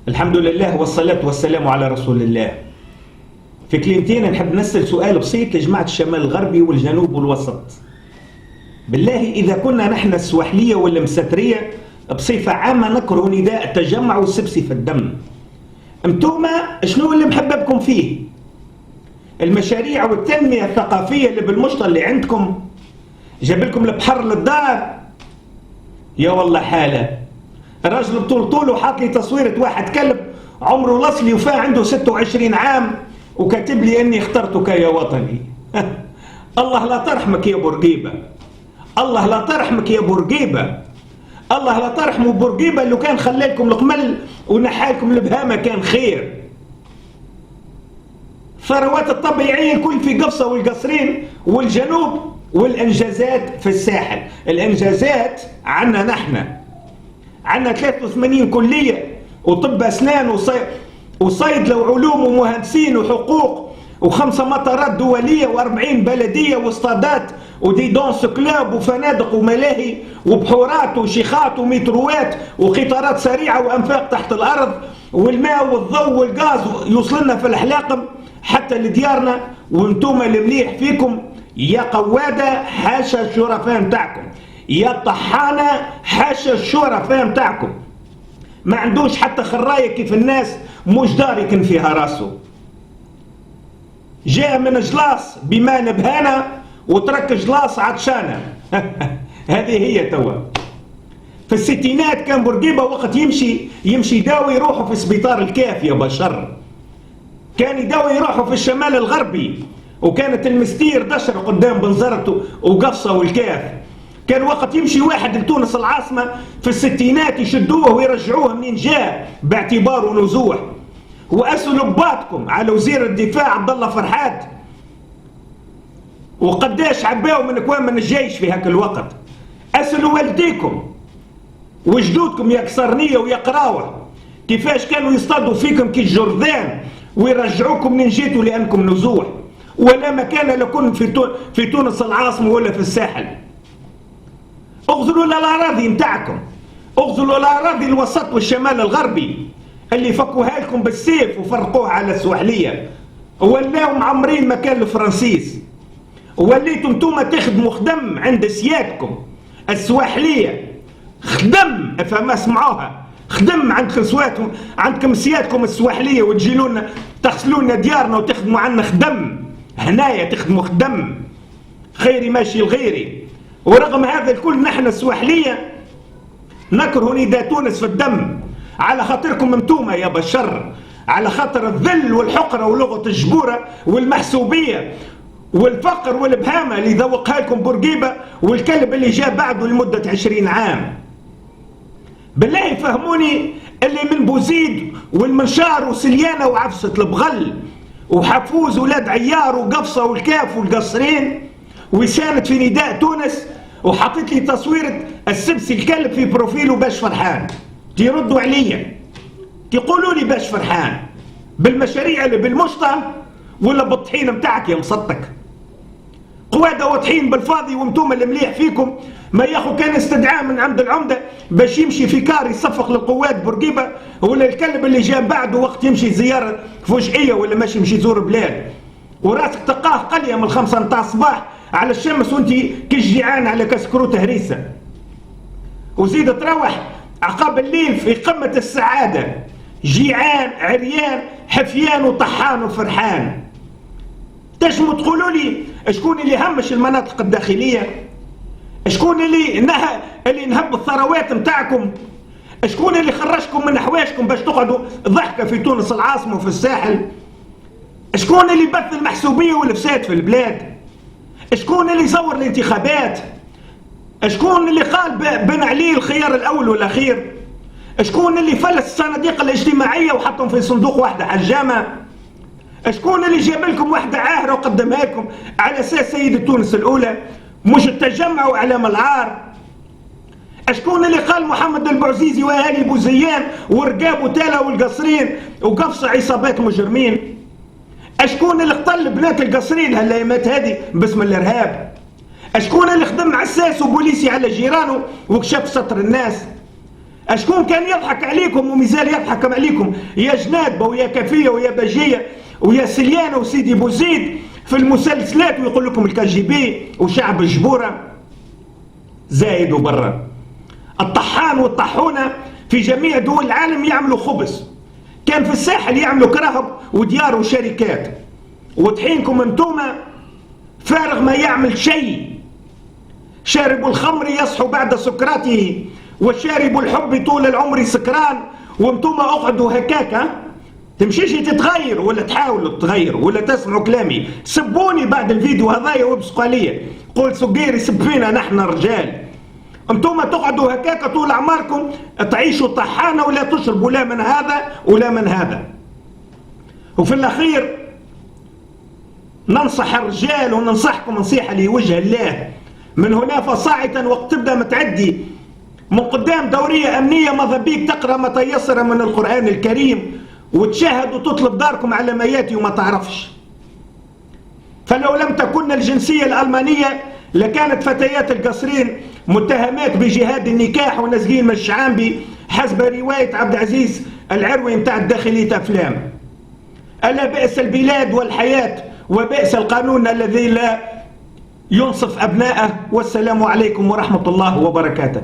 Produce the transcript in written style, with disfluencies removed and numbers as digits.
الحمد لله والصلاة والسلام على رسول الله. في كلمتين نحب نسأل سؤال بسيط لجماعة الشمال الغربي والجنوب والوسط. بالله إذا كنا نحن السواحلية ولا مساترية بصفة عامة نكره نداء التجمع والسبسي في الدم، انتوما شنو اللي محببكم فيه؟ المشاريع والتنمية الثقافية اللي بالمشطة اللي عندكم جاب لكم البحر للدار؟ يا والله حالة الراجل بطول طوله حاط لي تصويرة واحد كلب عمره الأصلي وفاه عنده 26 عام وكاتب لي اني اخترتك يا وطني. الله لا ترحمك يا بورقيبة، الله لا ترحمك يا بورقيبة، الله لا ترحموا بورقيبة اللي كان خلالكم القمل ونحالكم البهامة كان خير. ثروات الطبيعية الكل في قفصة والقصرين والجنوب، والانجازات في الساحل. الانجازات عنا نحن، عنا 83 كلية وطب أسنان وصيدلة وعلوم ومهندسين وحقوق و5 مطارات دولية و40 بلدية واستادات ودي دونس كلاب وفنادق وملاهي وبحورات وشيخات ومتروات وقطارات سريعة وأنفاق تحت الأرض، والماء والضوء والغاز يوصلنا في الحلاقم حتى لديارنا. وانتم المليح فيكم يا قوادة حاشا الشرفاء متاعكم، يا طحانة حاشا الشرفاء متاعكم. ما عندوش حتى خراية كيف الناس مش دار يكن فيها راسه. جاء من جلاص بما نبهانا وترك جلاص عطشانة. هذه هي توا. في الستينات كان بورقيبة وقت يمشي يداوي يروحوا في سبيطار الكاف يا بشر، كان يداوي يروحوا في الشمال الغربي، وكانت المستير دشر قدام بنزرته وقفصة والكاف. كان وقت يمشي واحد لتونس العاصمة في الستينات يشدوه ويرجعوه منين جاء باعتباره نزوح. وأسألوا باتكم على وزير الدفاع عبد الله فرحات وقداش عباو من اكوام من الجيش في هاك الوقت. أسألوا والديكم وجدودكم يا قصرنية ويا قراوة كيفاش كانوا يصطادوا فيكم كي الجرذان ويرجعوكم منين جيتوا لأنكم نزوح، ولا مكان لكم في تونس العاصمة ولا في الساحل. اغزلوا الأراضي متاعكم، اغزلوا الأراضي الوسط والشمال الغربي اللي فكوها لكم بالسيف وفرقوها على السواحلية، ولاو معمرين مكان الفرنسيس، وليتم انتوما تخدموا خدم عند سيادكم السواحلية. خدم فما سمعوها، خدم عندكم سيادكم السواحلية، وتجيلونا تغسلونا ديارنا وتخدموا عنا خدم. هنايا تخدموا خدم خيري ماشي لغيري. ورغم هذا الكل نحن السواحلية نكره نداء تونس في الدم على خاطركم انتوما يا بشر، على خاطر الذل والحقرة ولغة الجبورة والمحسوبية والفقر والبهامة اللي ذوقها لكم بورقيبة والكلب اللي جاء بعده لمدة 20 عام. بالله فهموني اللي من بوزيد والمنشار وسليانة وعفسة البغل وحفوز ولاد عيار وقفصة والكاف والقصرين وساند في نداء تونس وحطيت لي تصويرة السبسي الكلب في بروفيله باش فرحان. تيردوا عليا تقولوا لي باش فرحان بالمشاريع اللي بالمشطة ولا بالطحين متاعك يا مسطك؟ قوادة وطحين بالفاضي وانتم اللي مليح فيكم ما ياخو كان استدعاء من عند العمدة باش يمشي في كار يصفق للقوات بورقيبة، ولا الكلب اللي جاء بعده وقت يمشي زيارة فجئية ولا ماشي يمشي يزور بلاد وراسك تلقاه قلية من 5 متاع الصباح على الشمس وانت كالجيعان على كسكروت هريسة. وزيد تروح عقاب الليل في قمة السعادة جيعان عريان حفيان وطحان وفرحان. تجموا تقولوا لي شكون اللي همش المناطق الداخلية؟ شكون اللي نهب الثروات متاعكم؟ شكون اللي خرجكم من حواشكم باش تقعدوا ضحكة في تونس العاصمة وفي الساحل؟ شكون اللي بث المحسوبية والفساد في البلاد؟ شكون اللي صور الانتخابات؟ شكون اللي قال بن علي الخيار الأول والأخير؟ شكون اللي فلس الصناديق الاجتماعية وحطهم في صندوق واحدة حجامة؟ شكون اللي جاب لكم واحدة عاهرة وقدمها لكم على أساس سيدة تونس الأولى مش التجمع وإعلام العار؟ شكون اللي قال محمد البعزيزي وأهالي بوزيان ورقاب وتالا والقصرين وقفصة عصابات مجرمين؟ شكون اللي اقتل بنات القصرين هالأيامات هذه باسم الإرهاب؟ شكون اللي خدم عساس وبوليسي على جيرانه وكشف سطر الناس؟ أشكون كان يضحك عليكم ومازال يضحك عليكم يا جنادبة ويا كافية ويا بجية ويا سليانة وسيدي بوزيد في المسلسلات ويقول لكم الكي بي وشعب جبورة زايد وبرا. الطحان والطحونة في جميع دول العالم يعملوا خبز، كان في الساحل يعملوا كرهب وديار وشركات، وطحينكم انتوما فارغ ما يعمل شيء. شارب الخمر يصحو بعد سكراته وشارب الحب طول العمر سكران، وانتوما اقعدوا هكاك تمشيش تتغير ولا تحاولوا تتغيروا ولا تسمعوا كلامي. سبوني بعد الفيديو هذايا وابصقوا عليا، قول سقير يسب فينا نحن رجال. انتوما تقعدوا هكاك طول اعماركم تعيشوا طحانه ولا تشربوا لا من هذا ولا من هذا. وفي الاخير ننصح الرجال وننصحكم نصيحه لوجه الله من هنا فصاعدا، وقت تبدا متعدي من قدام دوريه امنيه ماذا بيك تقرا ما تيسر من القران الكريم وتشاهد وتطلب داركم على ما ياتي وما تعرفش. فلو لم تكن الجنسيه الالمانيه لكانت فتيات القصرين متهمات بجهاد النكاح ونسجين من الشعامبي حسب روايه عبد العزيز العروي نتاع داخليه افلام. الا بئس البلاد والحياه وبئس القانون الذي لا ينصف ابناءه. والسلام عليكم ورحمه الله وبركاته.